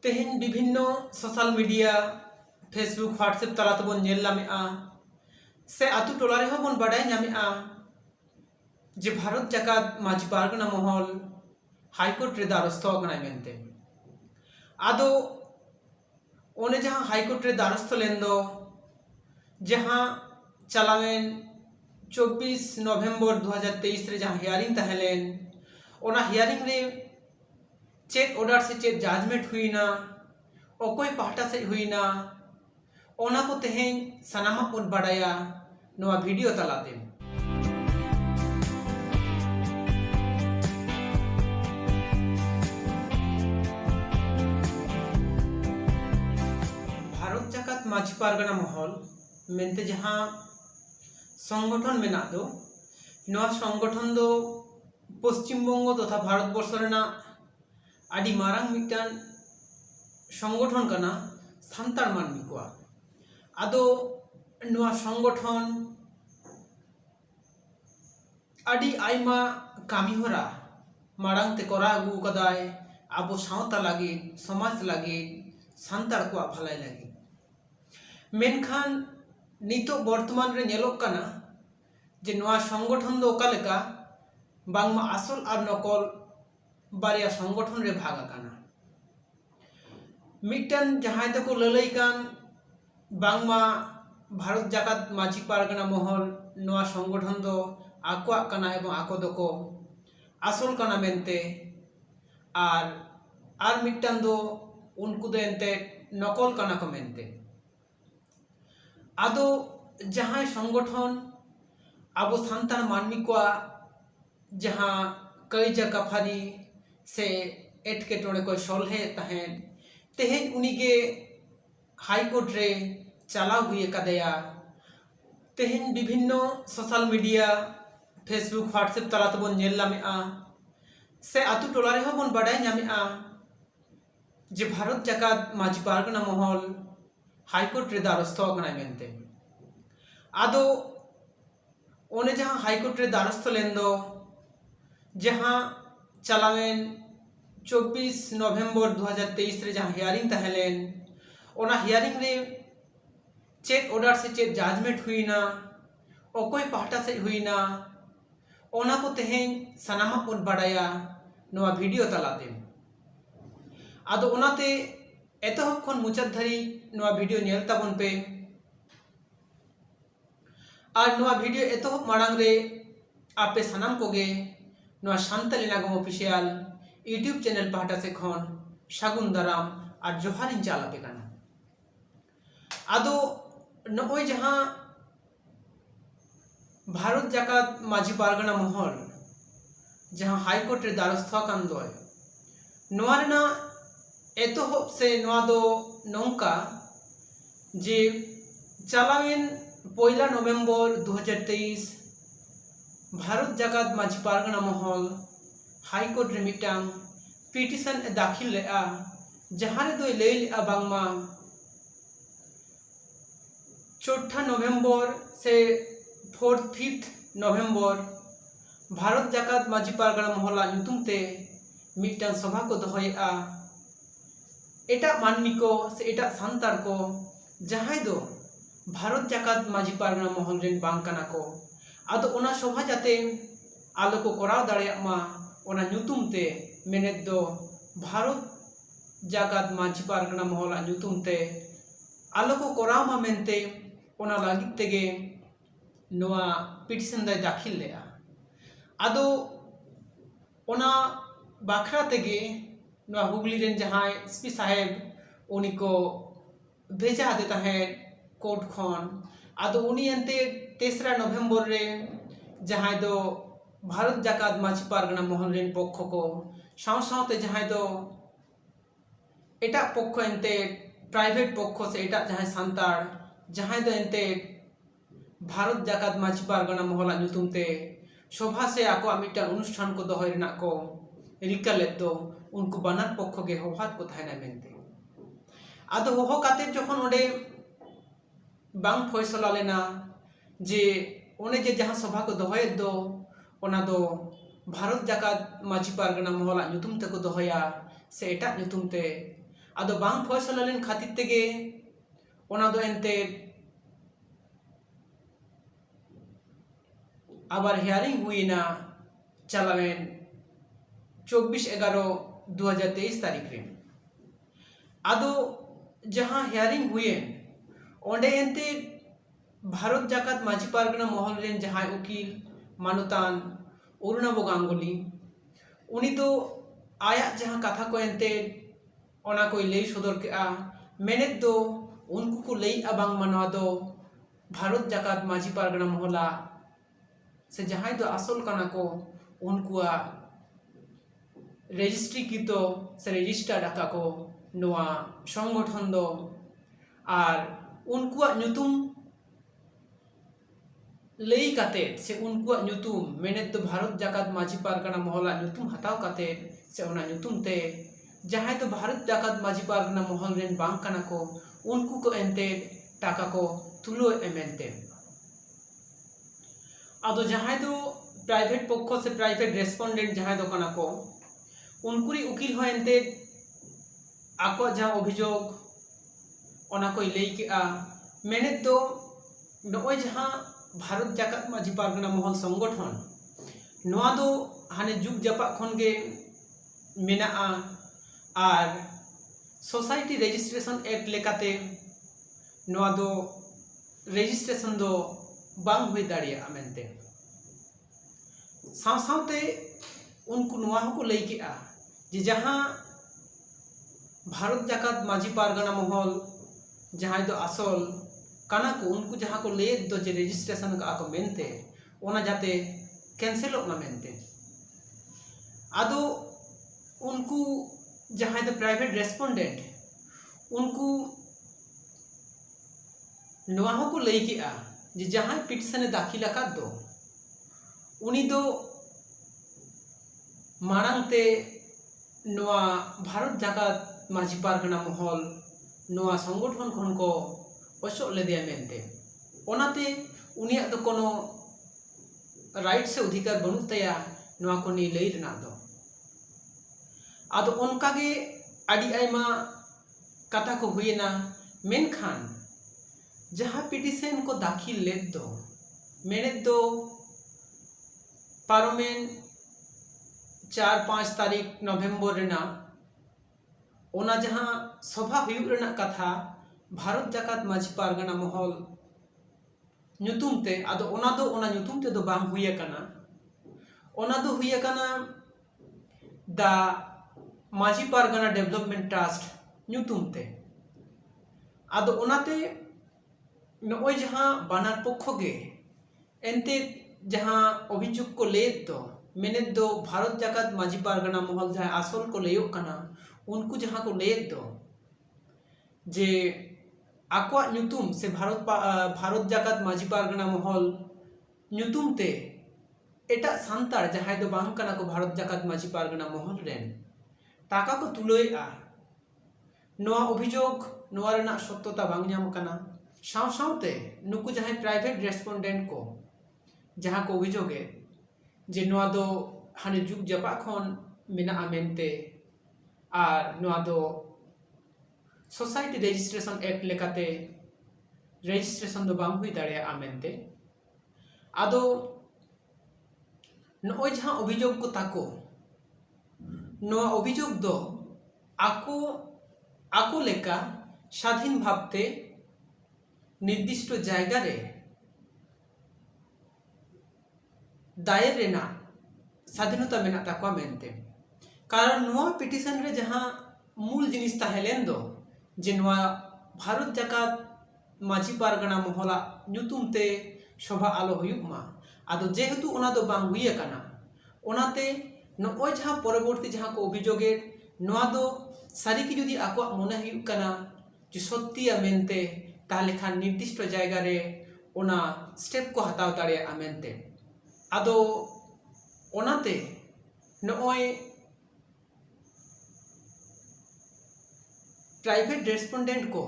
तेहेन विभिन्न social media Facebook WhatsApp तलाते बन नेल नामेआ से आतु टोला रे बन बाडाय नामेआ जे भारत जाकात माझी पारगना महल हाईकोर्ट रे द्वारस्थ अकनाय मेनते आदो ओने जहां हाईकोर्ट रे द्वारस्थ लेन दो जहां चलावेन 24 नवंबर 2023 रे जहां हियरिंग तहलेन ओना हियरिंग रे चेक ऑर्डर से चेक जजमेंट हुईना ओकोय पाहटा से हुईना ओना को तेहेन सनामा बन बाडाया नोआ वीडियो तलाते भारत जाकात माझी पारगना महल मेनते जहां संगठन मेना दो नोआ संगठन दो पश्चिम बंग तथा भारत वर्ष रेना आदि मारांग मिटान संगठन कना सान्तार मानमी को आदो नोआ संगठन आदि आयमा कामी होरा मारांग ते करा आगु कदाय आबो सावता लागे समाज लागे सान्तार को भलाई लागे मेनखान नितो वर्तमान रे नेलोक कना जे नोआ संगठन दो ओकालेका बांगमा आसल और नकल बारिया संगठन रे भाग आकाना मिटन जहां तक ललई कान बांगमा भारत जाकात माझी पारगना महल नोआ संगठन दो आकोआ काना एवं आको दको आसल काना मेनते आर मिटन दो उनको दो एंते नकल काना को मेनते आदो जहां संगठन आबो सान्तार मानमी को जहां कई जगह फारी से एटकेटोड़े को सलहे तहन तेहेन उनीगे हाईकोर्ट रे चलाव हुए कदया तेहेन विभिन्न सोशल मीडिया फेसबुक व्हाट्सएप तलाते बन नेल नामेआ से आतु टोला रे बन बाडाय नामेआ जे भारत जाकात माझी पारगना महल हाईकोर्ट रे द्वारस्थ अकनाय मेनते आदो ओने जहां हाईकोर्ट रे द्वारस्थ लेन दो जहां चलावेन 24 नवंबर 2023 रे जहां हियरिंग तहलेन ओना हियरिंग रे चेक ऑर्डर से चेक जजमेंट हुईना ओकोय पाहटा से हुईना ओना को तेहेन सनामा बन बाडाया नोआ वीडियो तलाते आदो ओनाते एतहब खन मुचाद धरी नोआ वीडियो नेल ताबन पे और नोआ वीडियो एतहब माड़ांग रे आपे सनाम कोगे नोआ शांताली नागम ऑफिशियल यूट्यूब चैनल पाहटा से खन सागुन दाराम और जोहारिन चालापे काना आदो नोय जहां भारत जाकात माझी पारगना महल जहां हाईकोर्ट रे द्वारस्थ कान दोय नोआ रेना एतहब से नोआ दो नौका जे चलावेन 1 नवंबर 2023 भारत जाकात माझी पारगना महल हाईकोर्ट रे मिटांग पिटिशन दाखिल लेआ जहां रे दो लई लेआ बांगमा 4 नवंबर से 4-5 नवंबर भारत जाकात माझी पारगना महला नुतुम ते मिटांग सभा को दोहयआ एटा मानमी को से एटा सान्तार को जहां दो भारत जाकात माझी पारगना महल रेन बांग काना को आदो ओना सभा जाते आलो को कराव दाड़ेया मा ओना नुतुम ते मेनेद दो भारत जाकात माझी पारगना महल नुतुम ते आलो को कराव मा मेनते ओना लागित तेगे नोआ पिटिशन दाय दाखिल लेआ आदो ओना बाखरा तेगे नोआ हुगली रेन जहां एसपी साहेब उनी को भेजा देता है कोर्ट खन आदो उनी अंते 3 नवंबर रे जहां दो भारत जाकात माझी पारगना महल रेन पक्ष को साव सावते जहां दो एटा पक्ष एंते प्राइवेट पक्ष से एटा जहां सान्तार जहां दो एंते भारत जाकात माझी पारगना महल नुतुम ते सभा से आको मिटा अनुष्ठान को दोहय रेना को रिका लेद दो उनको बानार पक्ष के होहात को थायना मेनते आदो होहो काते जखन ओडे बांग फैसला लेना जे ओने जे जहां सभा को दोहयेद दो ओना दो भारत जाकात माझी पारगना महला नुतुम ते को दोहया से एटा नुतुम ते ᱟᱫᱚ ᱵᱟᱝ ᱯᱷᱚᱭᱥᱚᱞᱟ ᱞᱮᱱ ᱠᱷᱟᱹᱛᱤᱨ ᱛᱮᱜᱮ ᱚᱱᱟ ᱫᱚ ᱮᱱᱛᱮᱫ আবার হিয়ারিং হুইনা চালাবেন 24/11/2023 তারিখ রে। আদো जहाँ हियरिंग हुएन ओंडे एंते भारत जाकात माझी पारगना महल रेन जहाँ उकिल मानतान अरुणाब गांगुली उनी तो आया जहाँ कथा को एंते ओना कोई लई सदर केआ मेनेद दो उनको को लई अबांग मनवा दो भारत जाकात माझी पारगना महला से जहाँ दो आसल काना को उनकुआ रेजिस्ट्री की तो से रेजिस्टर डाका को नोआ संगठन दो और उनकुआ नुतुम लई काते से उनकुआ नुतुम मेने तो भारत जाकात माझी पारगना महला नुतुम हटाव काते से ओना नुतुम ते जहाँ तो भारत जाकात माझी पारगना महल रेन बांग काना को उनको को एंते टाका को तुलो एमेंते आदो जहाँ तो प्राइवेट पक्ष से प्राइवेट रेस्पोंडेंट जहाँ दो काना को उनकुरी उकिल हो एंते आको जहाँ अभियोग ओना कोई लई केआ मेने तो नोय जहाँ भारत जाकात माझी पारगना महल संगठन नोआ दो हाने जुग जपा खन गे मेनाआ और सोसाइटी रेजिस्ट्रेशन एक्ट लेकाते नोआ दो रेजिस्ट्रेशन दो बांग हुई दाड़िया मेनते साव सावते उनको नोआ को लई केआ जे जहाँ भारत जाकात माझी पारगना महल जहाँ दो आसल काना को उनको जहाँ को ले दो जे रेजिस्ट्रेशन का को मेनते ओना जाते कैंसिल मा मेनते आदो उनको जहाँ दो प्राइवेट रेस्पोंडेंट उनको नोआ को लई केआ जे जहाँ पिटिशन दाखिल आकाद दो उनी दो मांगते नोआ भारत जाकात माझी पारगना महल नोआ संगठन खन को अचल लेदिया मेनते ओनाते उनिया दो कोनो राइट से अधिकार बनुत तया नोआ को नि लई रेना दो आदो उनका गे आदि आयमा कथा को हुईना मेनखान जहाँ पिटिशन को दाखिल लेद दो मेने दो पार्लियामेंट 4-5 तारीख नवंबर रेना ओना जहाँ सभा हुयुग रेना कथा भारत जाकात माझी पारगना महल नुतुम ते आदो ओना नुतुम ते दो बांग हुई काना ओना दो हुई काना दा माझी पारगना डेवलपमेंट ट्रस्ट नुतुम ते आदो ओनाते नोय जहाँ बानार पक्ष गे एंते जहाँ अभियोग को ले दो मेने दो भारत जाकात माझी पारगना महल जहाँ आसल को लेयो काना उनको जहाँ को ले दो जे आकुआ नुतुम से भारत जाकात माझी पारगना महल नुतुम ते एटा सांतार जहाँ दो बांग काना को भारत जाकात माझी पारगना महल रेन टाका को तुलोएआ नोआ अभियोग नोआ रेना सत्यता बांग ᱧᱟᱢ काना साव सावते नुकु जहाँ प्राइवेट रेस्पोंडेंट को जहाँ को अभियोगे जे नोआ दो हाने जुग जपा खन मेना मेनते और नोआ दो सोसाइटी रेजिस्ट्रेशन एक्ट लेकाते रेजिस्ट्रेशन दो बांग हुई दाड़िया मेनते आदो नोय जहाँ अभियोग को ताको नोआ अभियोग दो आको लेका स्वाधीन भावते निर्दिष्ट जायगा रे दायर रेना स्वाधीनता मेना ताको मेनते कारण नोआ पिटिशन रे जहाँ मूल जिनिस ताहेलेन दो जे नोआ भारत जाकात माझी पारगना महला नुतुम ते सभा आलो हुयुग मा आदो जेहेतु ओना दो बांग हुई काना ओनाते नोय जहाँ परवर्ती जहाँ को अभियोगे नोआ दो सारी की जुदी आको मने हुयुग काना जे सत्तिया मेनते ताहले खान निर्दिष्ट जायगा रे ओना स्टेप को हताव दाड़िया मेनते आदो ओनाते नोय प्राइवेट रेस्पोंडेंट को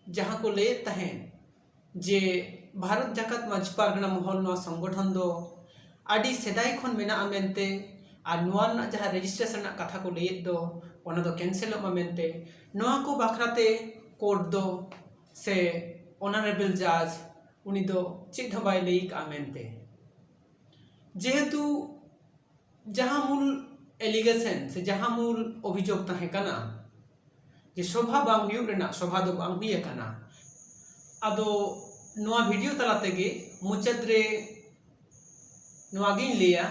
जहाँ को ले तहें जे भारत जाकात माझी पारगना महल नोआ संगठन दो आदि सेदाय खन मेना मेनते और नोआ जहाँ रेजिस्ट्रेशन कथा को ले दो ओना दो कैंसिलोग मा मेनते नोआ को बाखराते कोर्ट दो से ऑनरेबल जज उनी दो चेद हबाय लई का मेनते जेहेतु जहां मूल एलिगेशन से जहां मूल अभियोग ताहे कना जे सभा बांग हुयुग रेना सभा दो बांग हुई कना आदो नोआ वीडियो तला तेगे मुचाद रे नोआ गिन लिया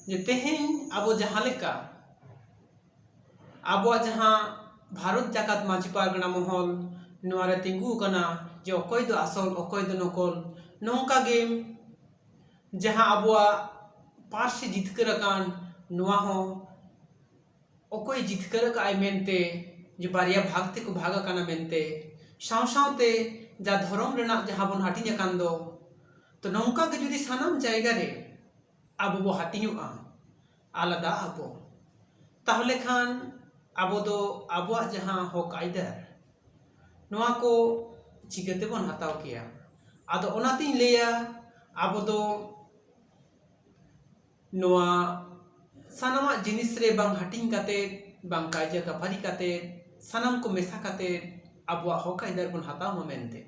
जे तेहेन आबो जहां लेका आबो जहां भारत जाकात माझी पारगना महल नोआ रे तिंगु कना जे अकय दो आसल अकय दो नकल नोंका गेम जहां आबो पार्सी जितकर अकान नोआ हो अकय जितकर का मेनते जे बारिया भाग ते को भागा कना मेनते साव सावते जा धर्म रेना जहां बन हाटिंग अकान दो तो नौका के जुदी सानाम जायगा रे आबो बो हाटिंगुआ आलादा आबो ताहले खान आबो दो आबो जहां हक आइदार नोआ को चिकते बन हताव किया आदो ओनातिन लेया आबो दो नोआ सानामा जिनिस रे बांग हाटिंग काते बांग कायजा कपारी काते सानाम को मेसा काते आबो हक आइदार बन हताव मेनते